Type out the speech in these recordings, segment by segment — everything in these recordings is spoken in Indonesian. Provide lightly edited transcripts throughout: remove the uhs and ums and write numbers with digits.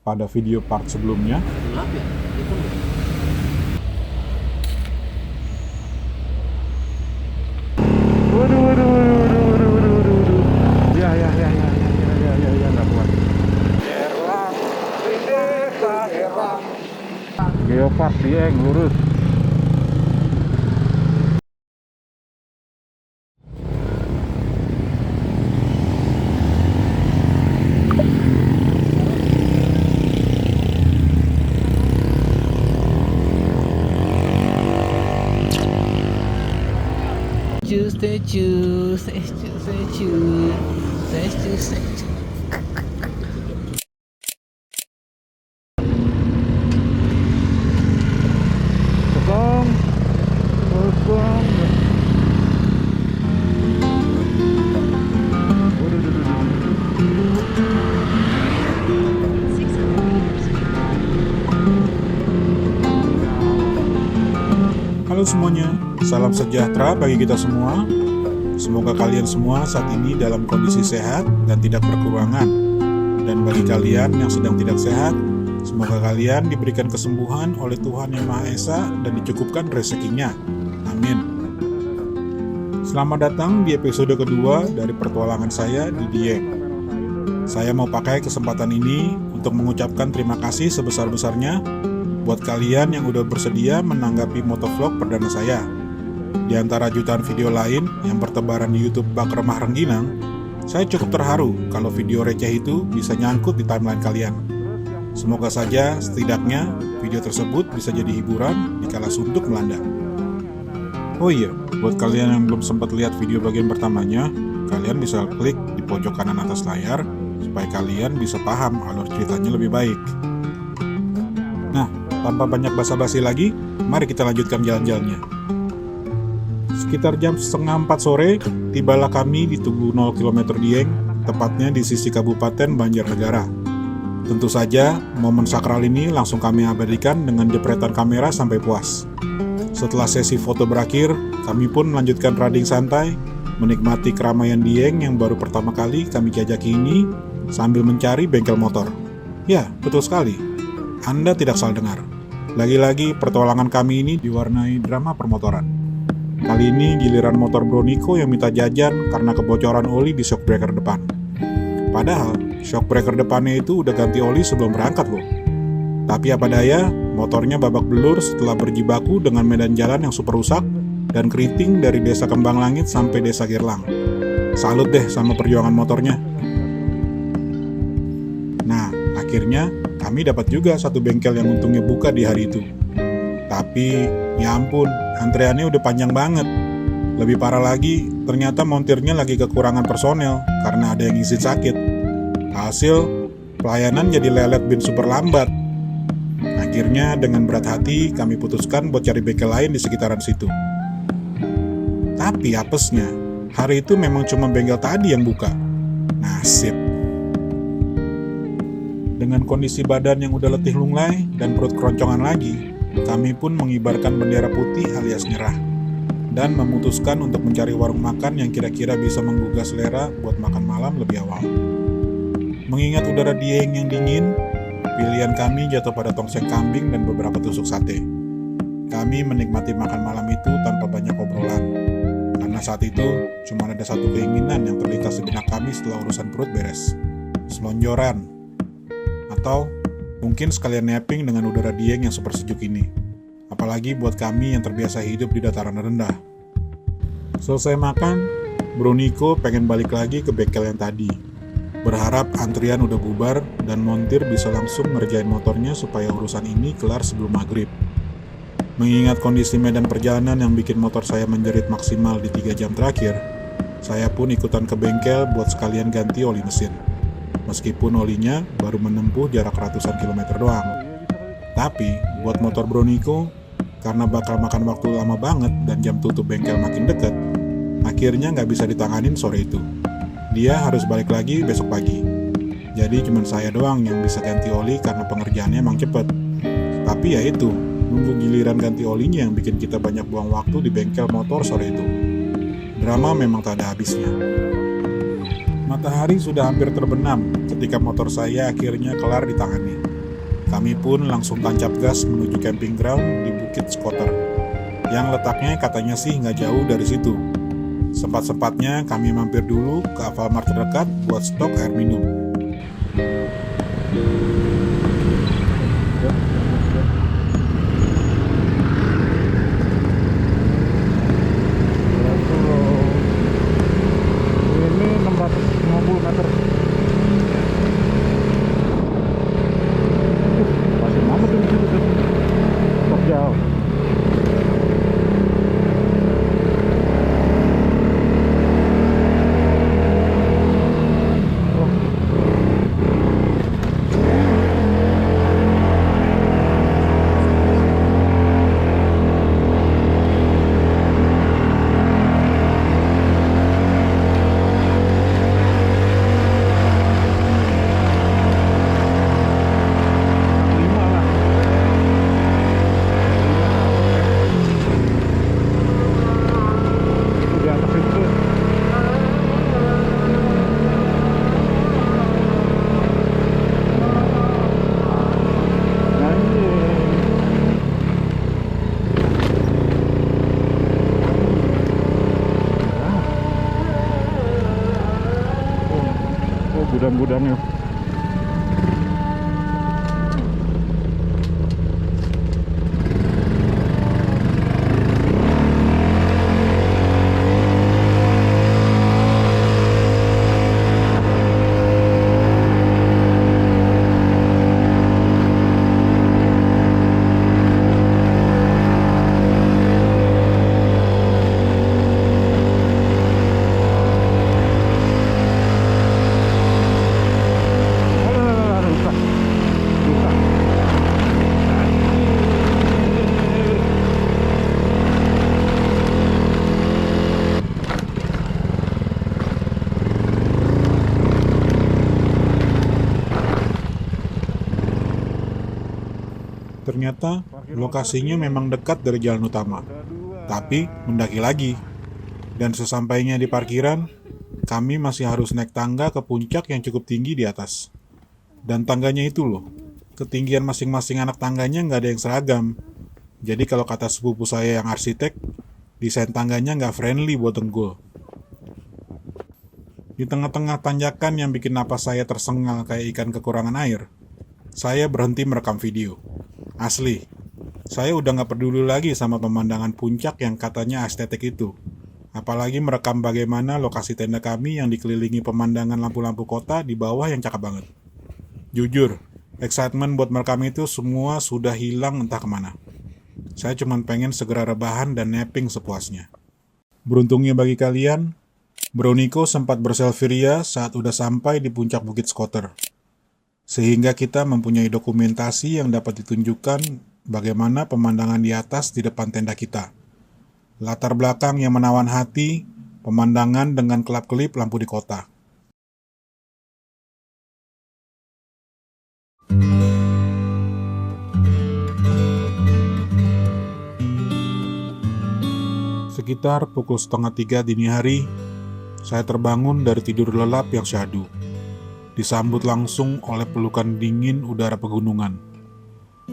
pada video part sebelumnya. Gelap ya? Itu enggak. Waduh. Ya, nggak kuat. Geopark Dieng, lurus. Stay tuned. Kosong. Halo semuanya, salam sejahtera bagi kita semua. Semoga kalian semua saat ini dalam kondisi sehat dan tidak berkekurangan. Dan bagi kalian yang sedang tidak sehat, semoga kalian diberikan kesembuhan oleh Tuhan Yang Maha Esa dan dicukupkan rezekinya. Amin. Selamat datang di episode kedua dari pertualangan saya di Dieng. Saya mau pakai kesempatan ini untuk mengucapkan terima kasih sebesar-besarnya buat kalian yang udah bersedia menanggapi motovlog perdana saya. Di antara jutaan video lain yang bertebaran di YouTube Bak Remah Rengginang, saya cukup terharu kalau video receh itu bisa nyangkut di timeline kalian. Semoga saja setidaknya video tersebut bisa jadi hiburan di kala suntuk melanda. Oh iya, buat kalian yang belum sempat lihat video bagian pertamanya, kalian bisa klik di pojok kanan atas layar supaya kalian bisa paham alur ceritanya lebih baik. Nah, tanpa banyak basa-basi lagi, mari kita lanjutkan jalan-jalannya. Sekitar jam 3:30 sore, tibalah kami di Tugu 0 km Dieng, tepatnya di sisi Kabupaten Banjarnegara. Tentu saja, momen sakral ini langsung kami abadikan dengan jepretan kamera sampai puas. Setelah sesi foto berakhir, kami pun melanjutkan riding santai, menikmati keramaian Dieng yang baru pertama kali kami jajaki ini, sambil mencari bengkel motor. Ya, betul sekali. Anda tidak salah dengar. Lagi-lagi pertualangan kami ini diwarnai drama permotoran. Kali ini giliran motor Bro Niko yang minta jajan karena kebocoran oli di shock breaker depan. Padahal shock breaker depannya itu udah ganti oli sebelum berangkat loh. Tapi apa daya, motornya babak belur setelah berjibaku dengan medan jalan yang super rusak dan keriting dari desa Kembang Langit sampai desa Girlang. Salut deh sama perjuangan motornya. Nah, akhirnya kami dapat juga satu bengkel yang untungnya buka di hari itu. Tapi, ya ampun, antreannya udah panjang banget. Lebih parah lagi, ternyata montirnya lagi kekurangan personel karena ada yang izin sakit. Hasil, pelayanan jadi lelet bin super lambat. Akhirnya dengan berat hati kami putuskan buat cari bengkel lain di sekitaran situ. Tapi apesnya, hari itu memang cuma bengkel tadi yang buka. Nasib. Dengan kondisi badan yang udah letih lunglai dan perut keroncongan lagi, kami pun mengibarkan bendera putih alias nyerah dan memutuskan untuk mencari warung makan yang kira-kira bisa menggugah selera buat makan malam lebih awal. Mengingat udara Dieng yang dingin, pilihan kami jatuh pada tongseng kambing dan beberapa tusuk sate. Kami menikmati makan malam itu tanpa banyak obrolan, karena saat itu cuma ada satu keinginan yang terlintas di benak kami setelah urusan perut beres. Selonjoran. Atau mungkin sekalian napping dengan udara Dieng yang super sejuk ini. Apalagi buat kami yang terbiasa hidup di dataran rendah. Selesai makan, Bro Niko pengen balik lagi ke bengkel yang tadi. Berharap antrian udah bubar dan montir bisa langsung ngerjain motornya supaya urusan ini kelar sebelum maghrib. Mengingat kondisi medan perjalanan yang bikin motor saya menjerit maksimal di 3 jam terakhir, saya pun ikutan ke bengkel buat sekalian ganti oli mesin. Meskipun olinya baru menempuh jarak ratusan kilometer doang. Tapi, buat motor Bro Niko, karena bakal makan waktu lama banget dan jam tutup bengkel makin deket, akhirnya nggak bisa ditanganin sore itu. Dia harus balik lagi besok pagi. Jadi cuma saya doang yang bisa ganti oli karena pengerjaannya emang cepet. Tapi ya itu, nunggu giliran ganti olinya yang bikin kita banyak buang waktu di bengkel motor sore itu. Drama memang tak ada habisnya. Matahari sudah hampir terbenam ketika motor saya akhirnya kelar ditangani. Kami pun langsung tancap gas menuju camping ground di Bukit Skoter, yang letaknya katanya sih nggak jauh dari situ. Sempat-sempatnya kami mampir dulu ke Alfamart terdekat buat stok air minum. Ini 650 meter. Masih lama tuh di situ tuh. Tetap jauh. Gudang-gudangnya. Ternyata lokasinya memang dekat dari jalan utama, tapi mendaki lagi. Dan sesampainya di parkiran, kami masih harus naik tangga ke puncak yang cukup tinggi di atas. Dan tangganya itu loh, ketinggian masing-masing anak tangganya nggak ada yang seragam. Jadi kalau kata sepupu saya yang arsitek, desain tangganya nggak friendly buat tenggul. Di tengah-tengah tanjakan yang bikin napas saya tersengal kayak ikan kekurangan air, saya berhenti merekam video. Asli, saya udah gak peduli lagi sama pemandangan puncak yang katanya estetik itu. Apalagi merekam bagaimana lokasi tenda kami yang dikelilingi pemandangan lampu-lampu kota di bawah yang cakep banget. Jujur, excitement buat merekam itu semua sudah hilang entah kemana. Saya cuma pengen segera rebahan dan napping sepuasnya. Beruntungnya bagi kalian, Bro Niko sempat berselfie ria saat udah sampai di puncak Bukit Skoter. Sehingga kita mempunyai dokumentasi yang dapat ditunjukkan bagaimana pemandangan di atas di depan tenda kita. Latar belakang yang menawan hati, pemandangan dengan kelap-kelip lampu di kota. Sekitar pukul 2:30 dini hari, saya terbangun dari tidur lelap yang syahdu. Disambut langsung oleh pelukan dingin udara pegunungan.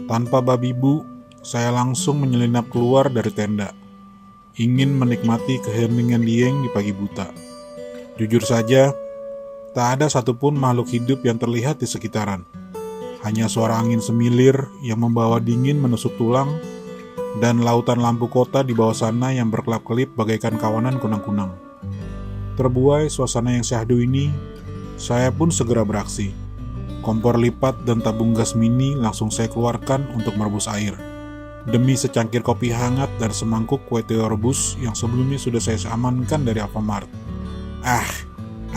Tanpa babi bu, saya langsung menyelinap keluar dari tenda, ingin menikmati keheningan Dieng di pagi buta. Jujur saja, tak ada satupun makhluk hidup yang terlihat di sekitaran. Hanya suara angin semilir yang membawa dingin menusuk tulang, dan lautan lampu kota di bawah sana yang berkelap-kelip bagaikan kawanan kunang-kunang. Terbuai suasana yang syahdu ini, saya pun segera beraksi. Kompor lipat dan tabung gas mini langsung saya keluarkan untuk merebus air. Demi secangkir kopi hangat dan semangkuk kue teo rebus yang sebelumnya sudah saya amankan dari Alfamart.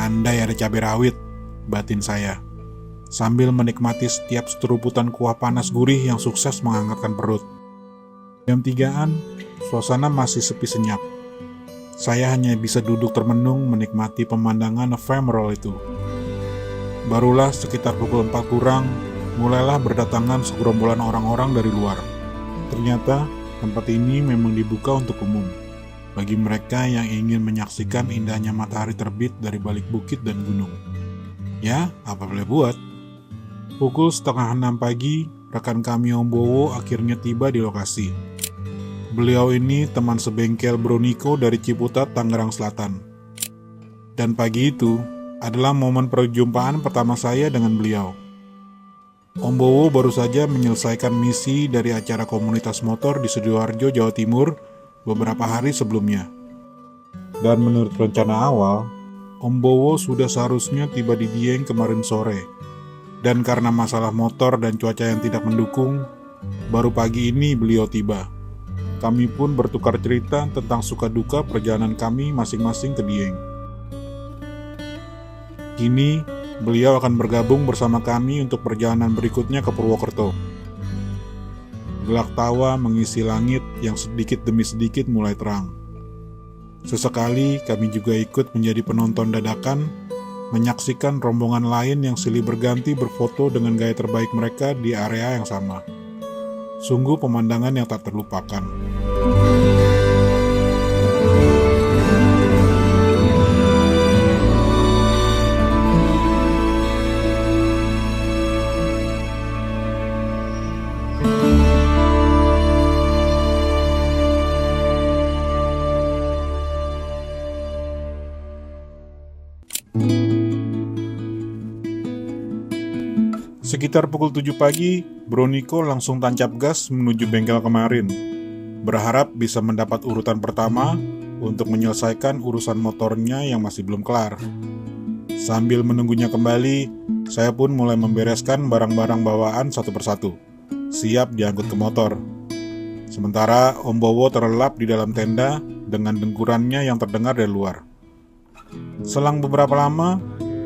Andai ada cabai rawit, batin saya, sambil menikmati setiap seteruputan kuah panas gurih yang sukses menghangatkan perut. Jam 3-an, suasana masih sepi senyap. Saya hanya bisa duduk termenung menikmati pemandangan ephemeral itu. Barulah sekitar pukul 4 kurang, mulailah berdatangan segerombolan orang-orang dari luar. Ternyata tempat ini memang dibuka untuk umum, bagi mereka yang ingin menyaksikan indahnya matahari terbit dari balik bukit dan gunung. Ya, apa boleh buat. Pukul 5:30 pagi, rekan kami Om Bowo akhirnya tiba di lokasi. Beliau ini teman sebengkel Bro Niko dari Ciputat, Tangerang Selatan. Dan pagi itu adalah momen perjumpaan pertama saya dengan beliau. Om Bowo baru saja menyelesaikan misi dari acara komunitas motor di Sidoarjo, Jawa Timur beberapa hari sebelumnya. Dan menurut rencana awal, Om Bowo sudah seharusnya tiba di Dieng kemarin sore. Dan karena masalah motor dan cuaca yang tidak mendukung, baru pagi ini beliau tiba. Kami pun bertukar cerita tentang suka duka perjalanan kami masing-masing ke Dieng. Kini, beliau akan bergabung bersama kami untuk perjalanan berikutnya ke Purwokerto. Gelak tawa mengisi langit yang sedikit demi sedikit mulai terang. Sesekali kami juga ikut menjadi penonton dadakan, menyaksikan rombongan lain yang silih berganti berfoto dengan gaya terbaik mereka di area yang sama. Sungguh pemandangan yang tak terlupakan. Sekitar pukul 7 pagi, Bro Niko langsung tancap gas menuju bengkel kemarin, berharap bisa mendapat urutan pertama untuk menyelesaikan urusan motornya yang masih belum kelar. Sambil menunggunya kembali, saya pun mulai membereskan barang-barang bawaan satu persatu, siap diangkut ke motor. Sementara Om Bowo terlelap di dalam tenda dengan dengkurannya yang terdengar dari luar. Selang beberapa lama,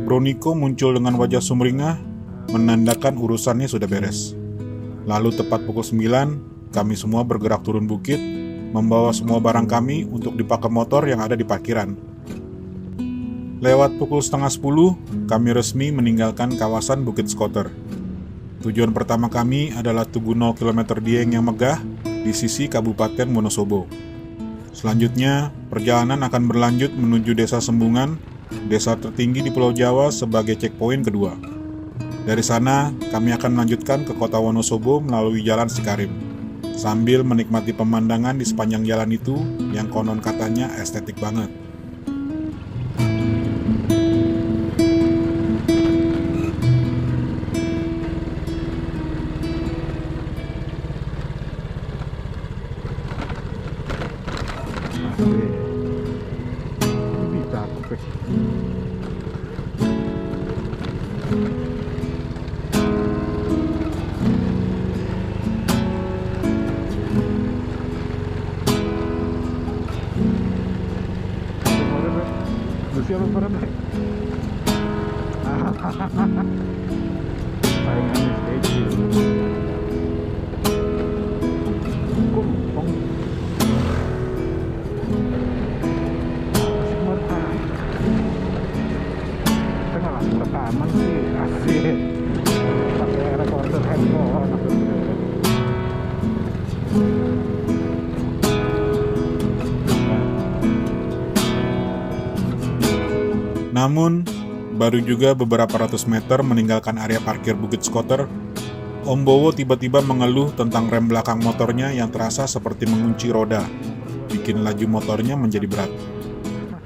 Bro Niko muncul dengan wajah sumringah, menandakan urusannya sudah beres. Lalu tepat pukul 9, kami semua bergerak turun bukit, membawa semua barang kami untuk dipakai motor yang ada di parkiran. Lewat pukul setengah 10, kami resmi meninggalkan kawasan Bukit Skoter. Tujuan pertama kami adalah Tugu 0 km Dieng yang megah di sisi Kabupaten Wonosobo. Selanjutnya, perjalanan akan berlanjut menuju Desa Sembungan, desa tertinggi di Pulau Jawa sebagai checkpoint kedua. Dari sana, kami akan melanjutkan ke kota Wonosobo melalui jalan Cikarim, sambil menikmati pemandangan di sepanjang jalan itu yang konon katanya estetik banget. Bisa oke. Siapa para baik? Saingan di stage. Kumpong. Tengah langsung rekaman sih, asik. Pakai recorder handphone. Namun, baru juga beberapa ratus meter meninggalkan area parkir Bukit Skoter, Om Bowo tiba-tiba mengeluh tentang rem belakang motornya yang terasa seperti mengunci roda, bikin laju motornya menjadi berat.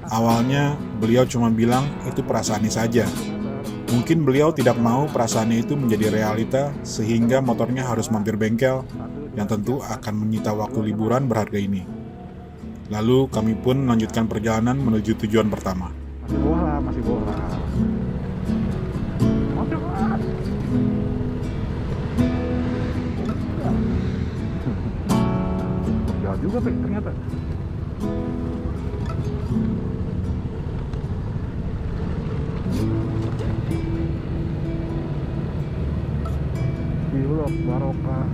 Awalnya, beliau cuma bilang itu perasaannya saja. Mungkin beliau tidak mau perasaannya itu menjadi realita sehingga motornya harus mampir bengkel yang tentu akan menyita waktu liburan berharga ini. Lalu kami pun melanjutkan perjalanan menuju tujuan pertama. Masih bola. Motor mas. Jauh juga Pak, ternyata. Cilok barokah.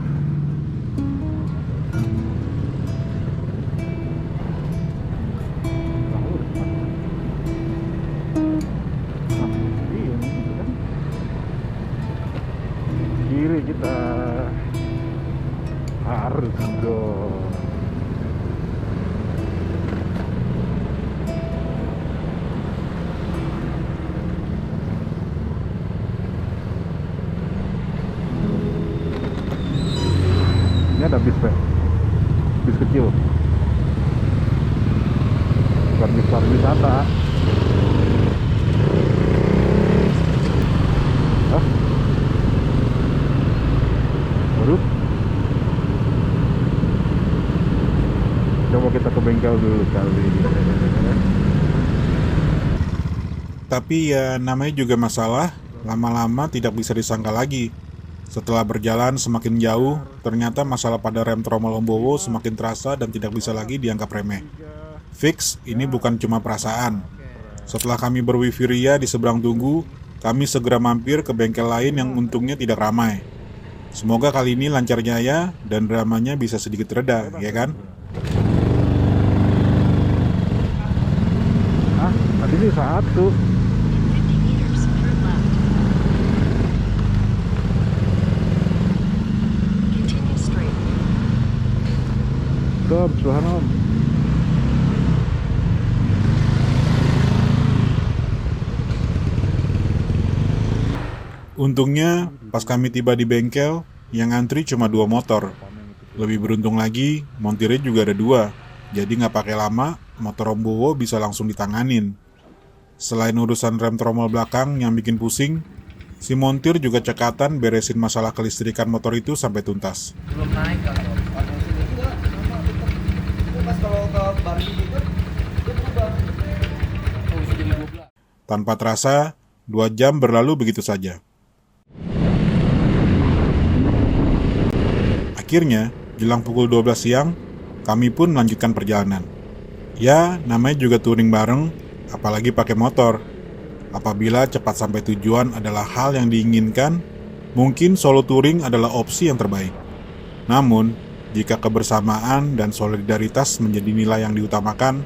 Kiri kita harus dong. bengkel dulu kali. Tapi ya namanya juga masalah, lama-lama tidak bisa disangka lagi. Setelah berjalan semakin jauh, ternyata masalah pada rem tromol Ombowo semakin terasa dan tidak bisa lagi dianggap remeh. Fix, ini bukan cuma perasaan. Setelah kami berwifi ria di seberang tunggu, kami segera mampir ke bengkel lain yang untungnya tidak ramai. Semoga kali ini lancar jaya dan dramanya bisa sedikit reda, ya kan? Ah, tadi sih 1. Om, subhanallah Om. Untungnya, pas kami tiba di bengkel, yang antri cuma 2 motor. Lebih beruntung lagi, montirnya juga ada 2. Jadi nggak pakai lama, motor Ombowo bisa langsung ditanganin. Selain urusan rem tromol belakang yang bikin pusing, si montir juga cekatan beresin masalah kelistrikan motor itu sampai tuntas. Belum naik kan? Sini juga sama tetap. Itu pas kalau ke Bali gitu, dia berubah. Oh, bisa jadi 12. Tanpa terasa, 2 jam berlalu begitu saja. Akhirnya, jelang pukul 12 siang, kami pun melanjutkan perjalanan. Ya, namanya juga touring bareng, apalagi pakai motor. Apabila cepat sampai tujuan adalah hal yang diinginkan, mungkin solo touring adalah opsi yang terbaik. Namun, jika kebersamaan dan solidaritas menjadi nilai yang diutamakan,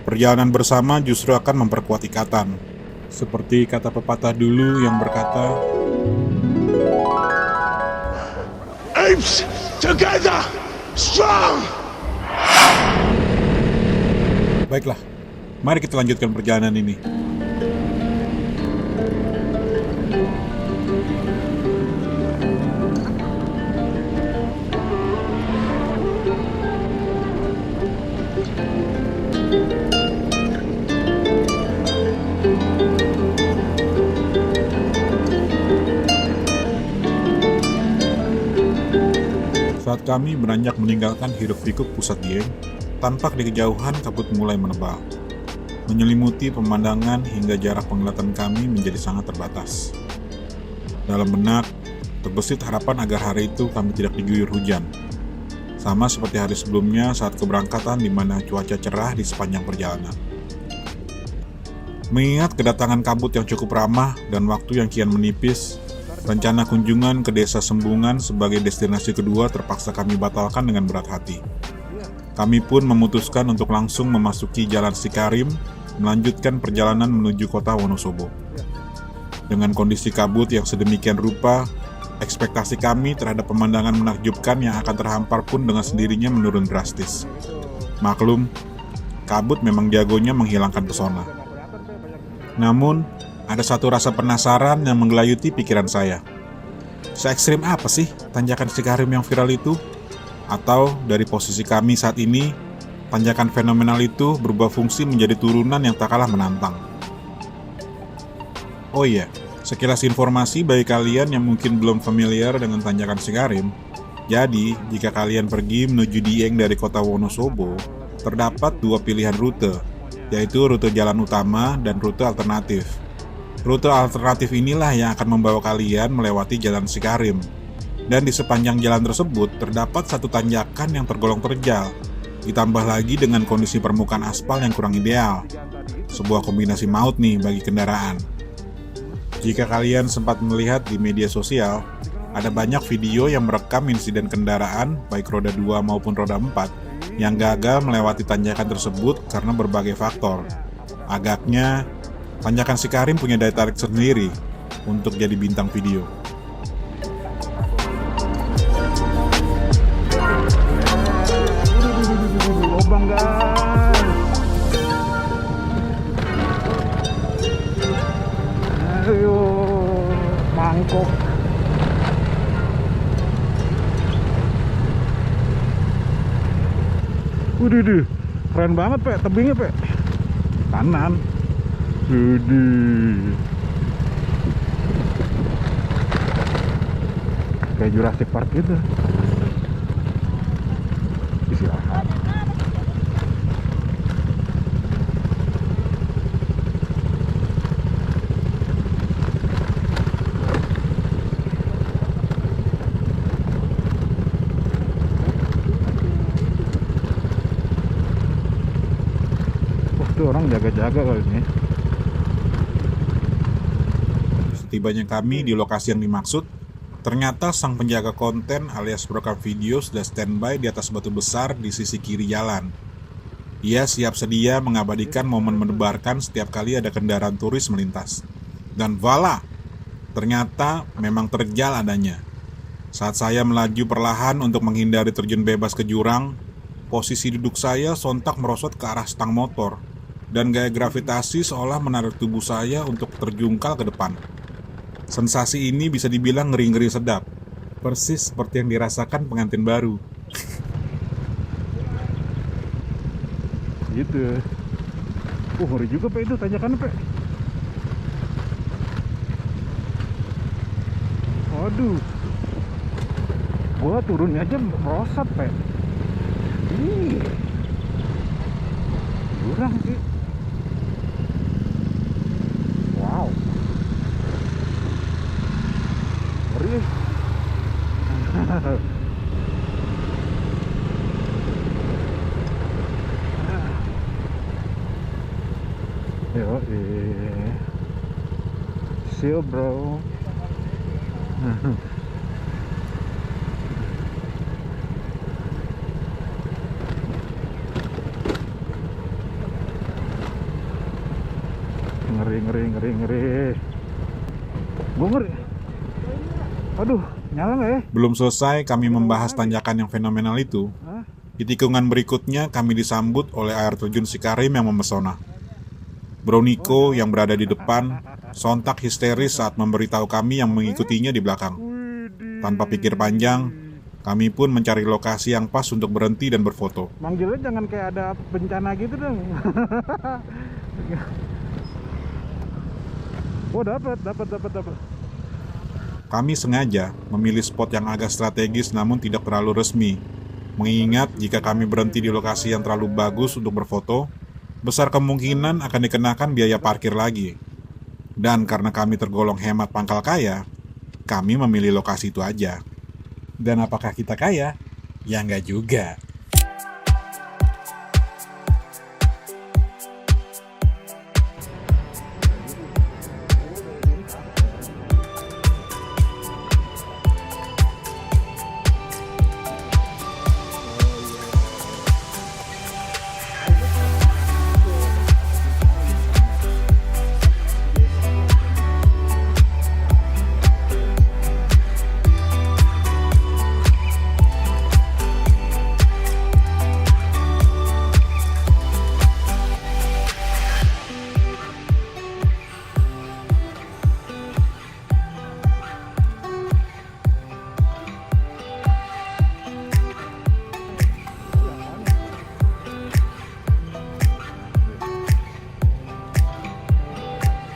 perjalanan bersama justru akan memperkuat ikatan. Seperti kata pepatah dulu yang berkata, Apes together, strong. baiklah, mari kita lanjutkan perjalanan ini. Saat kami beranjak meninggalkan hiruk-pikuk pusat Dieng, tampak di kejauhan kabut mulai menebal, menyelimuti pemandangan hingga jarak penglihatan kami menjadi sangat terbatas. Dalam benak, terbesit harapan agar hari itu kami tidak diguyur hujan. Sama seperti hari sebelumnya saat keberangkatan di mana cuaca cerah di sepanjang perjalanan. Mengingat kedatangan kabut yang cukup ramah dan waktu yang kian menipis, rencana kunjungan ke Desa Sembungan sebagai destinasi kedua terpaksa kami batalkan dengan berat hati. Kami pun memutuskan untuk langsung memasuki Jalan Sikarim, melanjutkan perjalanan menuju kota Wonosobo. Dengan kondisi kabut yang sedemikian rupa, ekspektasi kami terhadap pemandangan menakjubkan yang akan terhampar pun dengan sendirinya menurun drastis. Maklum, kabut memang jagonya menghilangkan pesona. Namun, ada satu rasa penasaran yang menggelayuti pikiran saya. Se-ekstrim apa sih tanjakan Sikarim yang viral itu? Atau dari posisi kami saat ini, tanjakan fenomenal itu berubah fungsi menjadi turunan yang tak kalah menantang. Oh iya, sekilas informasi bagi kalian yang mungkin belum familiar dengan tanjakan Sikarim. Jadi, jika kalian pergi menuju Dieng dari kota Wonosobo, terdapat 2 pilihan rute, yaitu rute jalan utama dan rute alternatif. Rute alternatif inilah yang akan membawa kalian melewati Jalan Sikarim. Dan di sepanjang jalan tersebut terdapat satu tanjakan yang tergolong terjal, ditambah lagi dengan kondisi permukaan aspal yang kurang ideal. Sebuah kombinasi maut nih bagi kendaraan. Jika kalian sempat melihat di media sosial, ada banyak video yang merekam insiden kendaraan, baik roda 2 maupun roda 4, yang gagal melewati tanjakan tersebut karena berbagai faktor. Agaknya, tanjakan Sikarim punya daya tarik sendiri untuk jadi bintang video. Lobang guys. Ayo, mangkok. Waduh, keren banget Pak, tebingnya Pak. Kanan. Waduh. Kayak Jurassic Park gitu. Istirahat. orang jaga-jaga kali ini. Setibanya kami di lokasi yang dimaksud, ternyata sang penjaga konten alias perekam video sudah standby di atas batu besar di sisi kiri jalan. Ia siap sedia mengabadikan momen mendebarkan setiap kali ada kendaraan turis melintas. Dan voila, ternyata memang terjal adanya. Saat saya melaju perlahan untuk menghindari terjun bebas ke jurang, posisi duduk saya sontak merosot ke arah stang motor, dan gaya gravitasi seolah menarik tubuh saya untuk terjungkal ke depan. Sensasi ini bisa dibilang ngeri-ngeri sedap, persis seperti yang dirasakan pengantin baru. Gitu. Ngeri juga Pak itu, tanjakan Pak. Waduh. Gua turunnya aja merosot Pak. Jurang sih. Wow. Ngeri. Yo, chill bro. Ngeri. Gue ngeri. Aduh, nyala nggak ya? Belum selesai kami membahas tanjakan yang fenomenal itu, di tikungan berikutnya kami disambut oleh air terjun Sikarim yang memesona. Bro Niko yang berada di depan sontak histeris saat memberitahu kami yang mengikutinya di belakang. Tanpa pikir panjang, kami pun mencari lokasi yang pas untuk berhenti dan berfoto. Manggilnya jangan kayak ada bencana gitu dong. Oh dapat. Kami sengaja memilih spot yang agak strategis namun tidak terlalu resmi, mengingat jika kami berhenti di lokasi yang terlalu bagus untuk berfoto, besar kemungkinan akan dikenakan biaya parkir lagi. Dan karena kami tergolong hemat pangkal kaya, kami memilih lokasi itu aja. Dan apakah kita kaya? Ya nggak juga.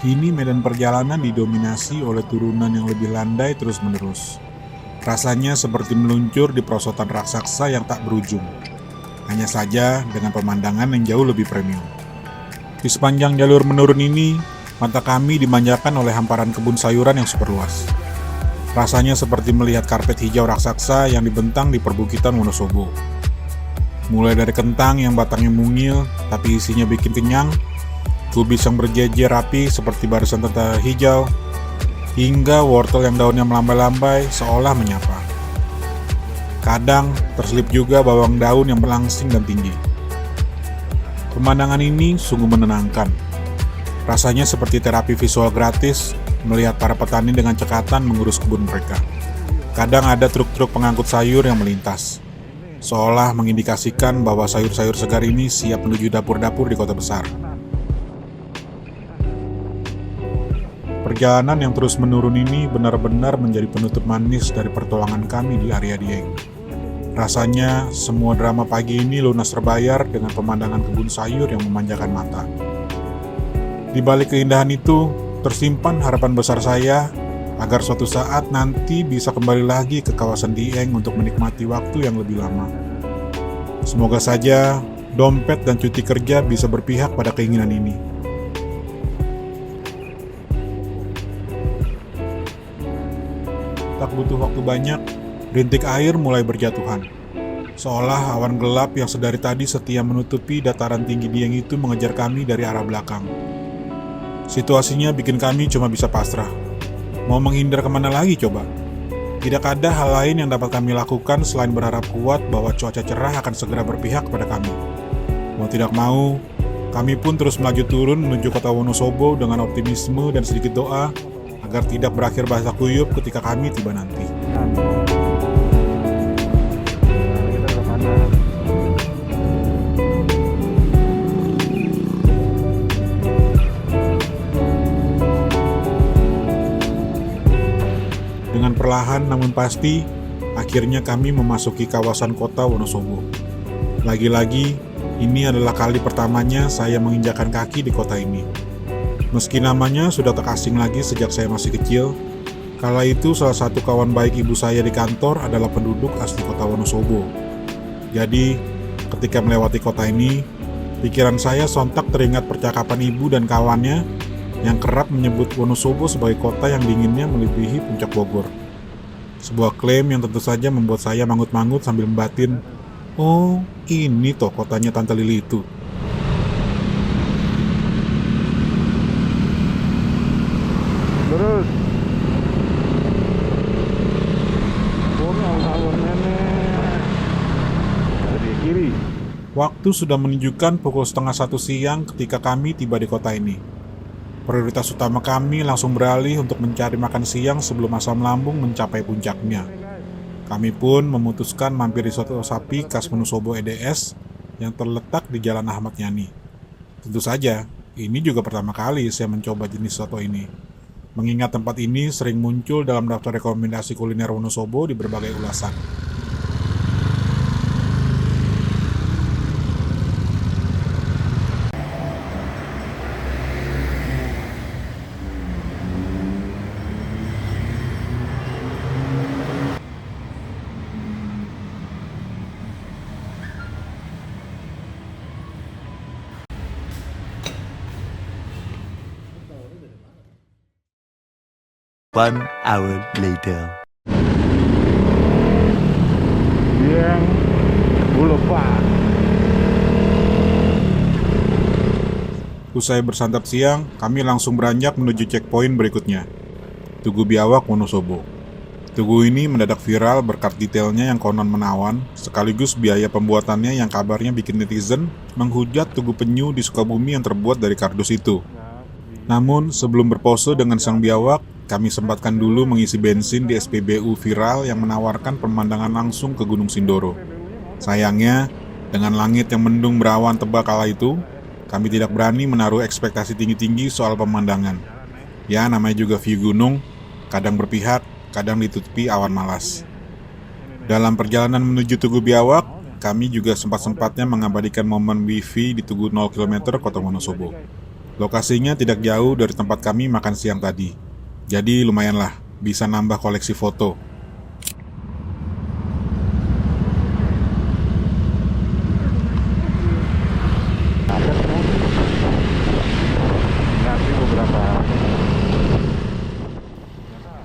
Kini medan perjalanan didominasi oleh turunan yang lebih landai terus-menerus. Rasanya seperti meluncur di perosotan raksasa yang tak berujung. Hanya saja dengan pemandangan yang jauh lebih premium. Di sepanjang jalur menurun ini, mata kami dimanjakan oleh hamparan kebun sayuran yang super luas. Rasanya seperti melihat karpet hijau raksasa yang dibentang di perbukitan Wonosobo. Mulai dari kentang yang batangnya mungil, tapi isinya bikin kenyang, kubis yang berjejer rapi seperti barisan tentara hijau, hingga wortel yang daunnya melambai-lambai seolah menyapa. Kadang terselip juga bawang daun yang melangsing dan tinggi. Pemandangan ini sungguh menenangkan. Rasanya seperti terapi visual gratis melihat para petani dengan cekatan mengurus kebun mereka. Kadang ada truk-truk pengangkut sayur yang melintas, seolah mengindikasikan bahwa sayur-sayur segar ini siap menuju dapur-dapur di kota besar. Perjalanan yang terus menurun ini benar-benar menjadi penutup manis dari pertualangan kami di area Dieng. Rasanya semua drama pagi ini lunas terbayar dengan pemandangan kebun sayur yang memanjakan mata. Di balik keindahan itu, tersimpan harapan besar saya agar suatu saat nanti bisa kembali lagi ke kawasan Dieng untuk menikmati waktu yang lebih lama. Semoga saja dompet dan cuti kerja bisa berpihak pada keinginan ini. Tak butuh waktu banyak, rintik air mulai berjatuhan. Seolah awan gelap yang sedari tadi setia menutupi dataran tinggi Dieng itu mengejar kami dari arah belakang. Situasinya bikin kami cuma bisa pasrah. Mau menghindar kemana lagi coba? Tidak ada hal lain yang dapat kami lakukan selain berharap kuat bahwa cuaca cerah akan segera berpihak kepada kami. Mau tidak mau, kami pun terus melaju turun menuju kota Wonosobo dengan optimisme dan sedikit doa agar tidak berakhir basah kuyup ketika kami tiba nanti. Dengan perlahan namun pasti, akhirnya kami memasuki kawasan kota Wonosobo. Lagi-lagi, ini adalah kali pertamanya saya menginjakkan kaki di kota ini. Meski namanya sudah tak asing lagi sejak saya masih kecil, kala itu salah satu kawan baik ibu saya di kantor adalah penduduk asli kota Wonosobo. Jadi, ketika melewati kota ini, pikiran saya sontak teringat percakapan ibu dan kawannya yang kerap menyebut Wonosobo sebagai kota yang dinginnya melebihi puncak Bogor. Sebuah klaim yang tentu saja membuat saya mangut-mangut sambil membatin, oh, ini toh kotanya Tante Lili itu. Terus awan nenek dari kiri. Waktu sudah menunjukkan pukul 12:30 siang ketika kami tiba di kota ini. Prioritas utama kami langsung beralih untuk mencari makan siang sebelum asam lambung mencapai puncaknya. Kami pun memutuskan mampir di soto sapi khas Wonosobo EDS yang terletak di Jalan Ahmad Yani. Tentu saja, ini juga pertama kali saya mencoba jenis soto ini. Mengingat tempat ini sering muncul dalam daftar rekomendasi kuliner Wonosobo di berbagai ulasan. One hour later. Yang Boulevard. Usai bersantap siang, kami langsung beranjak menuju checkpoint berikutnya, Tugu Biawak Wonosobo. Tugu ini mendadak viral berkat detailnya yang konon menawan, sekaligus biaya pembuatannya yang kabarnya bikin netizen menghujat Tugu Penyu di Sukabumi yang terbuat dari kardus itu. Namun, sebelum berpose dengan sang biawak, kami sempatkan dulu mengisi bensin di SPBU viral yang menawarkan pemandangan langsung ke Gunung Sindoro. Sayangnya, dengan langit yang mendung berawan tebal kala itu, kami tidak berani menaruh ekspektasi tinggi-tinggi soal pemandangan. Ya, namanya juga view gunung, kadang berpihak, kadang ditutupi awan malas. Dalam perjalanan menuju Tugu Biawak, kami juga sempat-sempatnya mengabadikan momen wifi di Tugu 0 km kota Wonosobo. Lokasinya tidak jauh dari tempat kami makan siang tadi. Jadi lumayanlah, bisa nambah koleksi foto.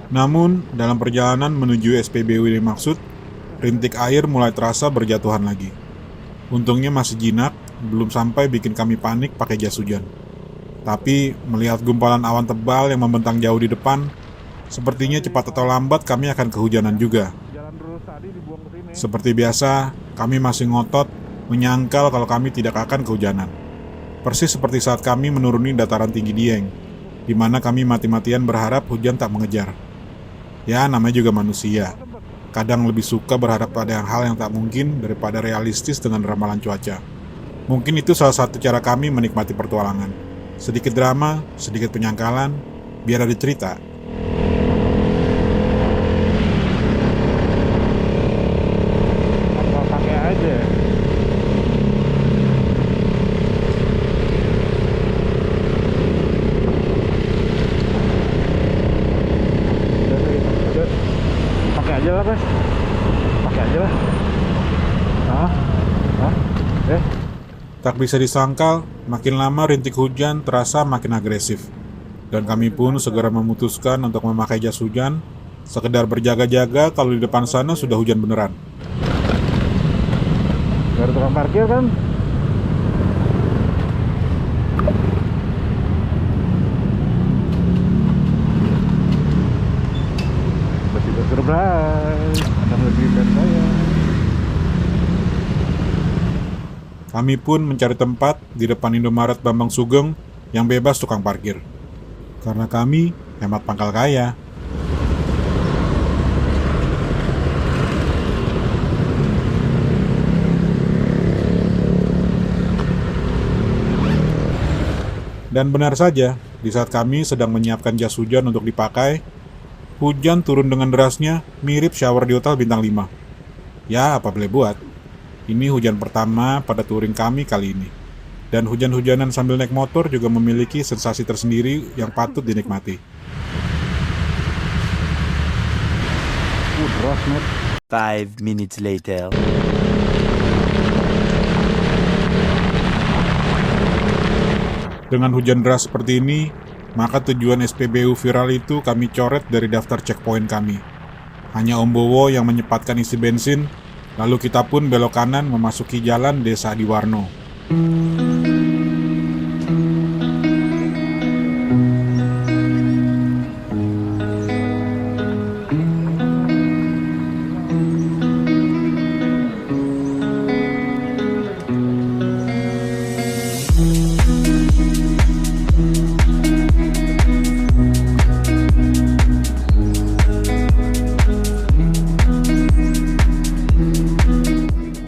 Namun, dalam perjalanan menuju SPBU yang dimaksud, rintik air mulai terasa berjatuhan lagi. Untungnya masih jinak, belum sampai bikin kami panik pakai jas hujan. Tapi, melihat gumpalan awan tebal yang membentang jauh di depan, sepertinya cepat atau lambat kami akan kehujanan juga. Seperti biasa, kami masih ngotot, menyangkal kalau kami tidak akan kehujanan. Persis seperti saat kami menuruni dataran tinggi Dieng, di mana kami mati-matian berharap hujan tak mengejar. Ya, namanya juga manusia. Kadang lebih suka berharap pada hal yang tak mungkin daripada realistis dengan ramalan cuaca. Mungkin itu salah satu cara kami menikmati pertualangan. Sedikit drama, sedikit penyangkalan, biar ada cerita. Apa pakai aja? Pakai aja lah, Bos. Pakai aja lah. Tak bisa disangkal, makin lama rintik hujan terasa makin agresif. Dan kami pun segera memutuskan untuk memakai jas hujan, sekedar berjaga-jaga kalau di depan sana sudah hujan beneran. Dari tukang parkir kan. Bersih surprise. Akan lebih dari saya. Kami pun mencari tempat di depan Indomaret Bambang Sugeng yang bebas tukang parkir. Karena kami hemat pangkal kaya. Dan benar saja, di saat kami sedang menyiapkan jas hujan untuk dipakai, hujan turun dengan derasnya, mirip shower di hotel bintang 5. Ya, apa boleh buat. Ini hujan pertama pada touring kami kali ini. Dan hujan-hujanan sambil naik motor juga memiliki sensasi tersendiri yang patut dinikmati. Deras, Net. 5 minutes later. Dengan hujan deras seperti ini, maka tujuan SPBU viral itu kami coret dari daftar checkpoint kami. Hanya Om Bowo yang menyempatkan isi bensin, lalu kita pun belok kanan memasuki jalan Desa Adiwarno.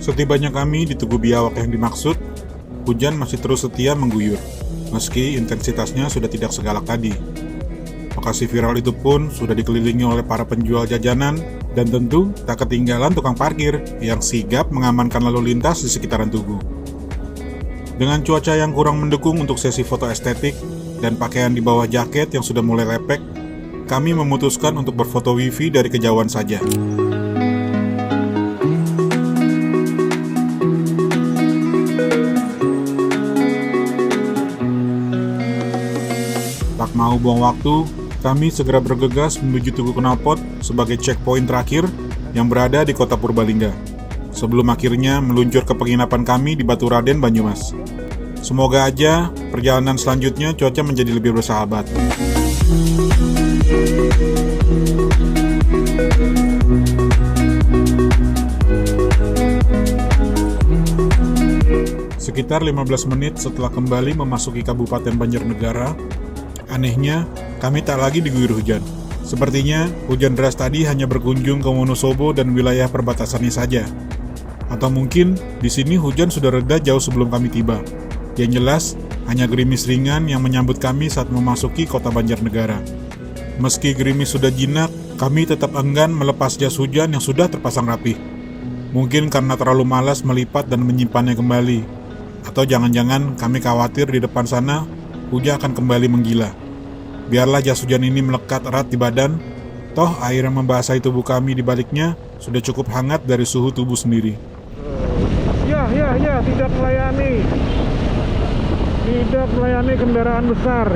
Setibanya kami di Tugu Biawak yang dimaksud, hujan masih terus setia mengguyur, meski intensitasnya sudah tidak segalak tadi. Lokasi viral itu pun sudah dikelilingi oleh para penjual jajanan, dan tentu tak ketinggalan tukang parkir yang sigap mengamankan lalu lintas di sekitaran Tugu. Dengan cuaca yang kurang mendukung untuk sesi foto estetik, dan pakaian di bawah jaket yang sudah mulai lepek, kami memutuskan untuk berfoto wifi dari kejauhan saja. Tak mau buang waktu, kami segera bergegas menuju Tugu Knalpot sebagai checkpoint terakhir yang berada di kota Purbalingga, sebelum akhirnya meluncur ke penginapan kami di Baturaden, Banyumas. Semoga aja perjalanan selanjutnya cuaca menjadi lebih bersahabat. Sekitar 15 menit setelah kembali memasuki Kabupaten Banjarnegara, anehnya, kami tak lagi diguyur hujan. Sepertinya, hujan deras tadi hanya berkunjung ke Wonosobo dan wilayah perbatasannya saja. Atau mungkin, di sini hujan sudah reda jauh sebelum kami tiba. Yang jelas, hanya gerimis ringan yang menyambut kami saat memasuki kota Banjarnegara. Meski gerimis sudah jinak, kami tetap enggan melepas jas hujan yang sudah terpasang rapi. Mungkin karena terlalu malas melipat dan menyimpannya kembali. Atau jangan-jangan kami khawatir di depan sana, hujan akan kembali menggila. Biarlah jas hujan ini melekat erat di badan, toh air yang membasahi tubuh kami di baliknya sudah cukup hangat dari suhu tubuh sendiri. Ya, tidak melayani. Tidak melayani kendaraan besar.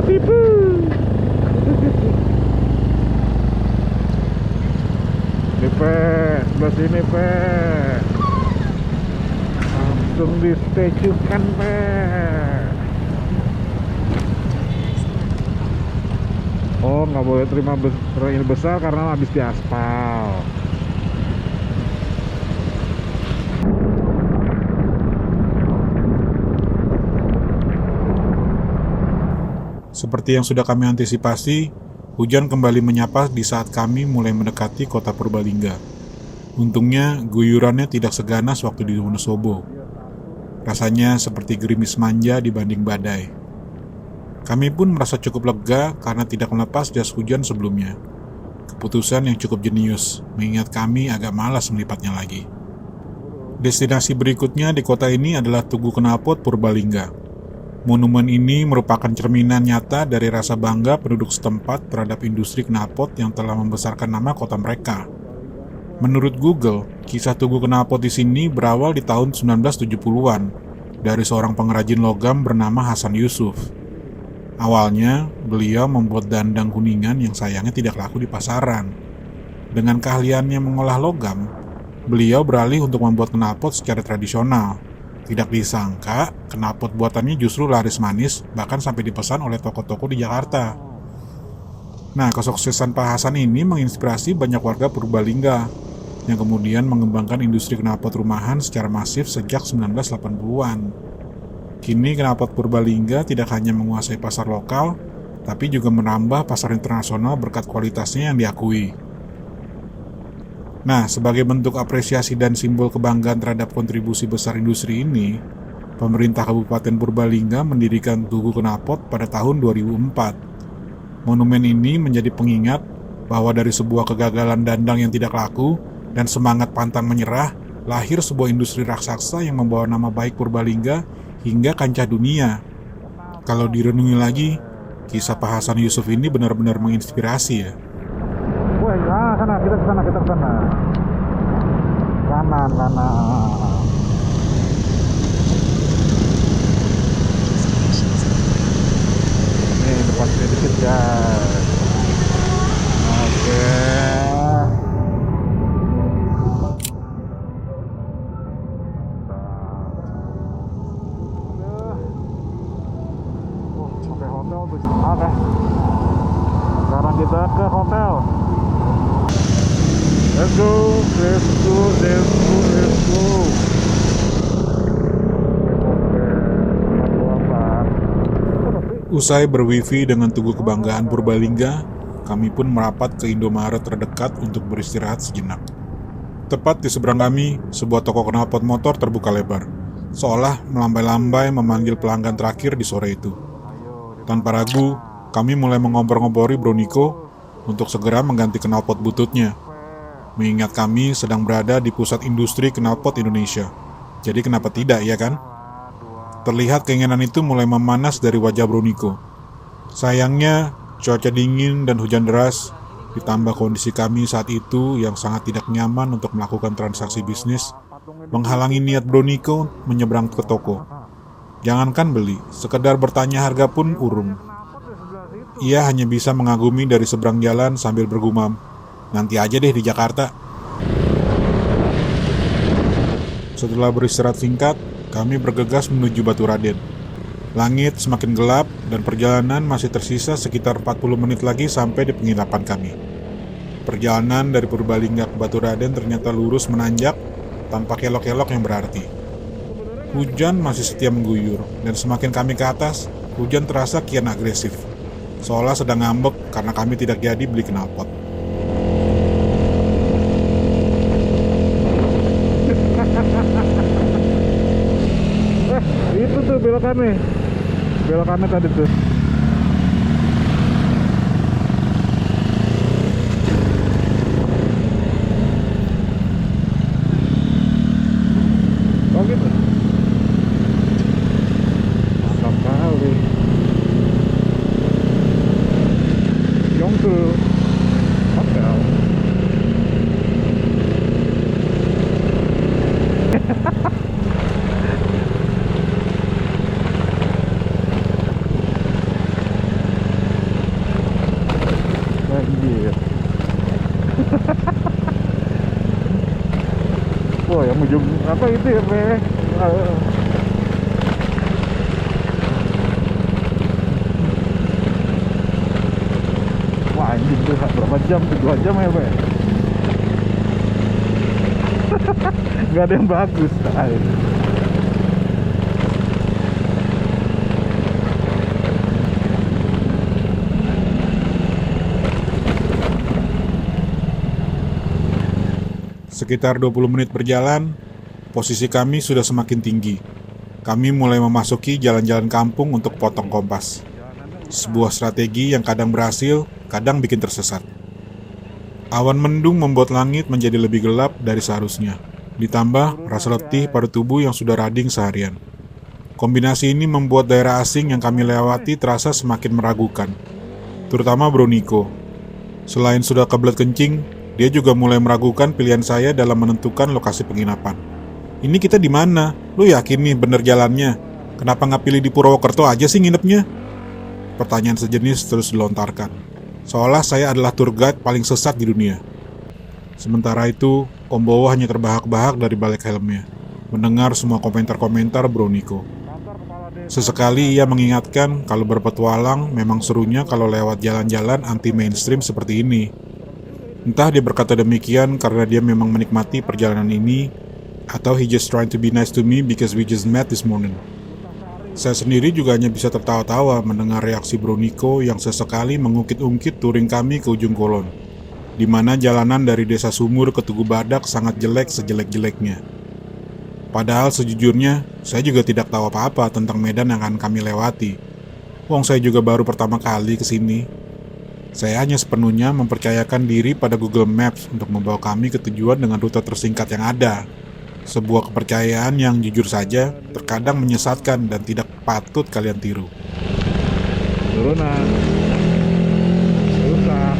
Tipu. Nih, Pe, sebelah sini, Pe. Langsung di stasiunkan, Pe. Oh, nggak boleh terima ini besar karena habis di aspal. Seperti yang sudah kami antisipasi, hujan kembali menyapa di saat kami mulai mendekati kota Purbalingga. Untungnya, guyurannya tidak seganas waktu di Wonosobo. Rasanya seperti gerimis manja dibanding badai. Kami pun merasa cukup lega karena tidak melepas jas hujan sebelumnya. Keputusan yang cukup jenius, mengingat kami agak malas melipatnya lagi. Destinasi berikutnya di kota ini adalah Tugu Knalpot Purbalingga. Monumen ini merupakan cerminan nyata dari rasa bangga penduduk setempat terhadap industri knalpot yang telah membesarkan nama kota mereka. Menurut Google, kisah Tugu Knalpot di sini berawal di tahun 1970-an dari seorang pengrajin logam bernama Hasan Yusuf. Awalnya, beliau membuat dandang kuningan yang sayangnya tidak laku di pasaran. Dengan keahliannya mengolah logam, beliau beralih untuk membuat knalpot secara tradisional. Tidak disangka, knalpot buatannya justru laris manis, bahkan sampai dipesan oleh toko-toko di Jakarta. Nah, kesuksesan Pak Hasan ini menginspirasi banyak warga Purbalingga yang kemudian mengembangkan industri knalpot rumahan secara masif sejak 1980-an. Kini knalpot Purbalingga tidak hanya menguasai pasar lokal, tapi juga menambah pasar internasional berkat kualitasnya yang diakui. Nah, sebagai bentuk apresiasi dan simbol kebanggaan terhadap kontribusi besar industri ini, pemerintah Kabupaten Purbalingga mendirikan Tugu Knalpot pada tahun 2004. Monumen ini menjadi pengingat bahwa dari sebuah kegagalan dandang yang tidak laku dan semangat pantang menyerah, lahir sebuah industri raksasa yang membawa nama baik Purbalingga hingga kancah dunia. Kalau direnungi lagi, kisah Pak Hasan Yusuf ini benar-benar menginspirasi ya. Woi, sana, kita ke sana. Kanan. Ini depan sedikit guys. Oke. Sampai hotel tuh. Oke. Sekarang kita ke hotel. Let's go. Usai berwifi dengan Tugu Kebanggaan Purbalingga, kami pun merapat ke Indomaret terdekat untuk beristirahat sejenak. Tepat di seberang kami, sebuah toko knalpot motor terbuka lebar, seolah melambai-lambai memanggil pelanggan terakhir di sore itu. Tanpa ragu, kami mulai mengompor-ngompori Bro Niko untuk segera mengganti knalpot bututnya. Mengingat kami sedang berada di pusat industri knalpot Indonesia. Jadi kenapa tidak, ya kan? Terlihat keinginan itu mulai memanas dari wajah Bro Niko. Sayangnya, cuaca dingin dan hujan deras, ditambah kondisi kami saat itu yang sangat tidak nyaman untuk melakukan transaksi bisnis, menghalangi niat Bro Niko menyeberang ke toko. Jangankan beli, sekedar bertanya harga pun urung. Ia hanya bisa mengagumi dari seberang jalan sambil bergumam, "Nanti aja deh di Jakarta." Setelah beristirahat singkat, kami bergegas menuju Baturaden. Langit semakin gelap dan perjalanan masih tersisa sekitar 40 menit lagi sampai di penginapan kami. Perjalanan dari Purbalingga ke Baturaden ternyata lurus menanjak tanpa kelok-kelok yang berarti. Hujan masih setia mengguyur dan semakin kami ke atas, hujan terasa kian agresif. Seolah sedang ngambek karena kami tidak jadi beli knalpot. Itu tuh belokannya tadi tuh. Oh gitu. Mantap kali. Yongsu Hotel. Anjir. Wah, yang ujung apa itu ya, Be? Wah, anjing tuh berapa jam? 2 jam ya, Be? Gak ada yang bagus, ay. Sekitar 20 menit berjalan, posisi kami sudah semakin tinggi. Kami mulai memasuki jalan-jalan kampung untuk potong kompas. Sebuah strategi yang kadang berhasil, kadang bikin tersesat. Awan mendung membuat langit menjadi lebih gelap dari seharusnya. Ditambah rasa letih pada tubuh yang sudah rading seharian. Kombinasi ini membuat daerah asing yang kami lewati terasa semakin meragukan. Terutama Bro Niko. Selain sudah kebelet kencing, dia juga mulai meragukan pilihan saya dalam menentukan lokasi penginapan. Ini kita di mana? Lu yakin nih bener jalannya? Kenapa nggak pilih di Purwokerto aja sih nginepnya? Pertanyaan sejenis terus dilontarkan. Seolah saya adalah tour guide paling sesat di dunia. Sementara itu, Om Bowo hanya terbahak-bahak dari balik helmnya, mendengar semua komentar-komentar Bro Niko. Sesekali ia mengingatkan kalau berpetualang memang serunya kalau lewat jalan-jalan anti-mainstream seperti ini. Entah dia berkata demikian karena dia memang menikmati perjalanan ini, atau he just trying to be nice to me because we just met this morning. Saya sendiri juga hanya bisa tertawa-tawa mendengar reaksi Bro Niko yang sesekali mengungkit-ungkit touring kami ke ujung Kolon, di mana jalanan dari Desa Sumur ke Tugu Badak sangat jelek sejelek-jeleknya. Padahal sejujurnya, saya juga tidak tahu apa-apa tentang medan yang akan kami lewati. Wong saya juga baru pertama kali ke sini. Saya hanya sepenuhnya mempercayakan diri pada Google Maps untuk membawa kami ke tujuan dengan rute tersingkat yang ada. Sebuah kepercayaan yang jujur saja terkadang menyesatkan dan tidak patut kalian tiru. Turunan. Susah.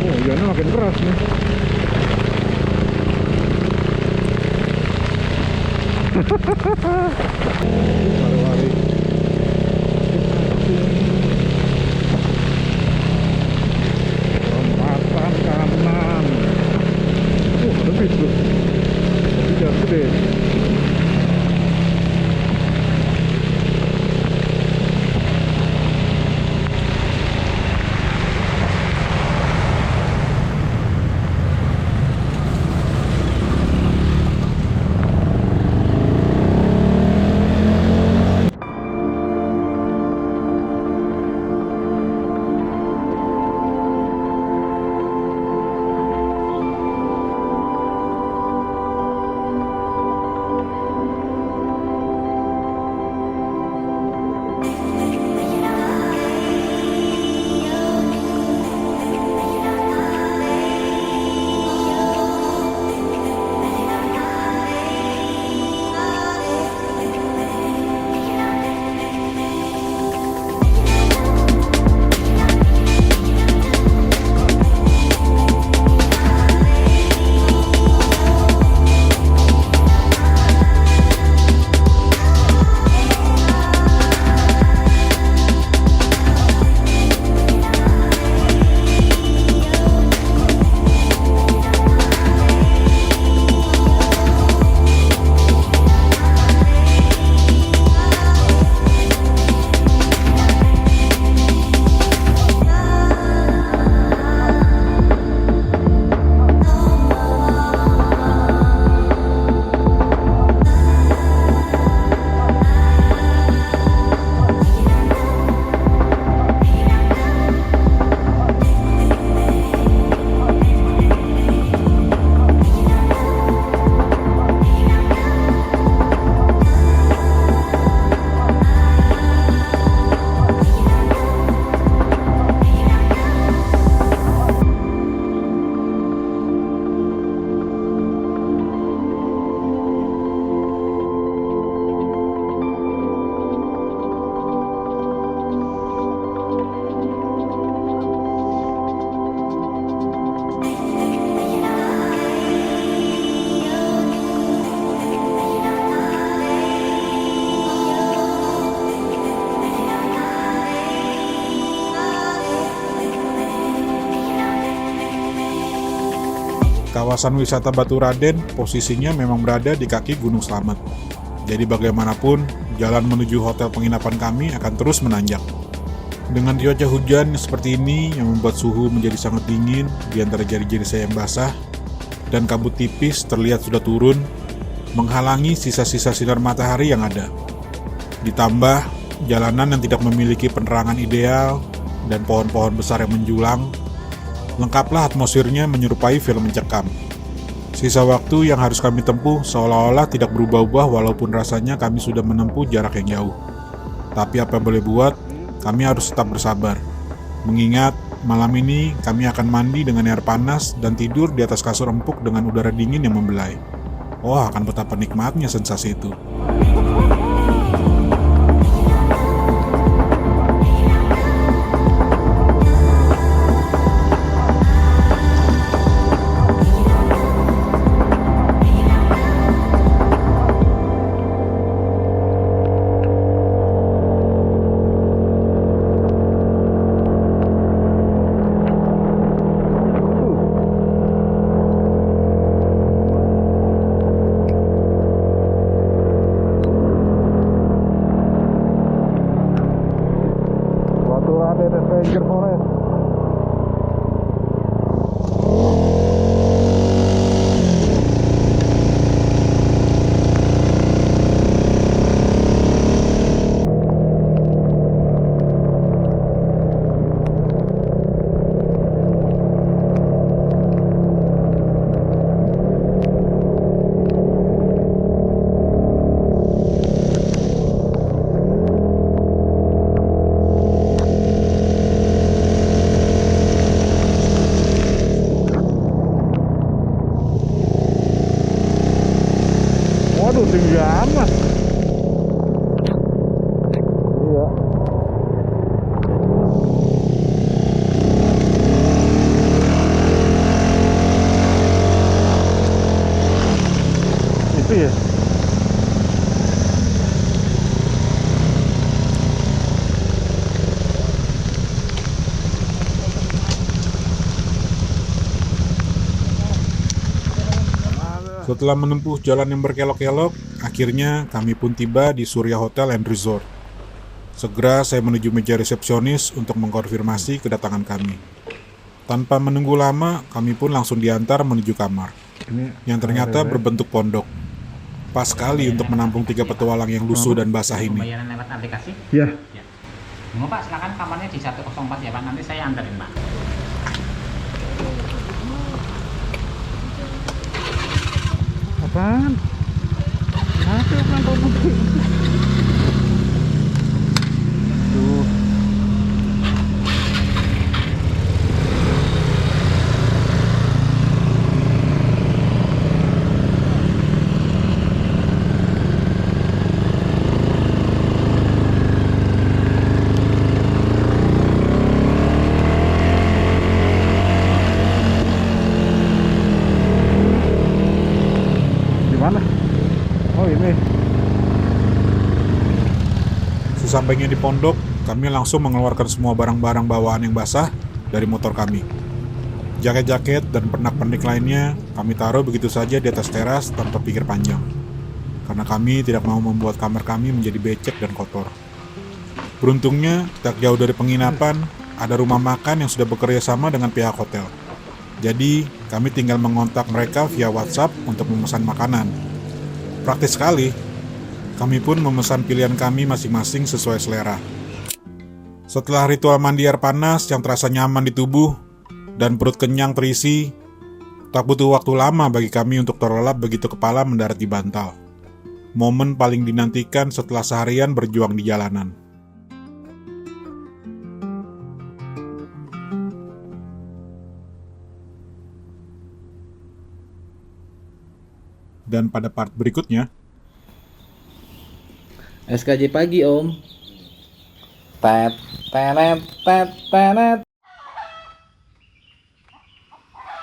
Oh, hujannya makin keras nih. Lari-lari. Lompatan kanan. Ada bis tuh. Tapi jangan gede. Kawasan wisata Batu Raden posisinya memang berada di kaki Gunung Slamet. Jadi bagaimanapun, jalan menuju hotel penginapan kami akan terus menanjak. Dengan cuaca hujan seperti ini yang membuat suhu menjadi sangat dingin di antara jari-jari saya yang basah, dan kabut tipis terlihat sudah turun, menghalangi sisa-sisa sinar matahari yang ada. Ditambah, jalanan yang tidak memiliki penerangan ideal dan pohon-pohon besar yang menjulang, lengkaplah atmosfernya menyerupai film mencekam. Sisa waktu yang harus kami tempuh seolah-olah tidak berubah-ubah walaupun rasanya kami sudah menempuh jarak yang jauh. Tapi apa yang boleh buat, kami harus tetap bersabar. Mengingat malam ini kami akan mandi dengan air panas dan tidur di atas kasur empuk dengan udara dingin yang membelai. Wah, akan betapa nikmatnya sensasi itu. Ranger Forest. Waduh, tinggi amat. Iya. Itu ya. Setelah menempuh jalan yang berkelok-kelok, akhirnya kami pun tiba di Surya Hotel and Resort. Segera saya menuju meja resepsionis untuk mengkonfirmasi kedatangan kami. Tanpa menunggu lama, kami pun langsung diantar menuju kamar, yang ternyata berbentuk pondok. Pas sekali untuk menampung 3 petualang yang lusuh dan basah ini. Pembayaran lewat aplikasi? Ya. Ya. Tunggu Pak, silakan kamarnya di 104 ya Pak, nanti saya anterin Pak. Apaan? Kenapa orang kau begini? Tuh. Mana? Oh ini. Sesampainya di pondok, kami langsung mengeluarkan semua barang-barang bawaan yang basah dari motor kami. Jaket-jaket dan pernak-pernik lainnya kami taruh begitu saja di atas teras tanpa pikir panjang. Karena kami tidak mau membuat kamar kami menjadi becek dan kotor. Beruntungnya, tak jauh dari penginapan, ada rumah makan yang sudah bekerja sama dengan pihak hotel. Jadi, kami tinggal mengontak mereka via WhatsApp untuk memesan makanan. Praktis sekali. Kami pun memesan pilihan kami masing-masing sesuai selera. Setelah ritual mandi air panas yang terasa nyaman di tubuh dan perut kenyang terisi, tak butuh waktu lama bagi kami untuk terlelap begitu kepala mendarat di bantal. Momen paling dinantikan setelah seharian berjuang di jalanan. Dan pada part berikutnya, SKJ pagi Om. Tet tenet tet tenet.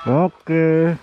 Oke.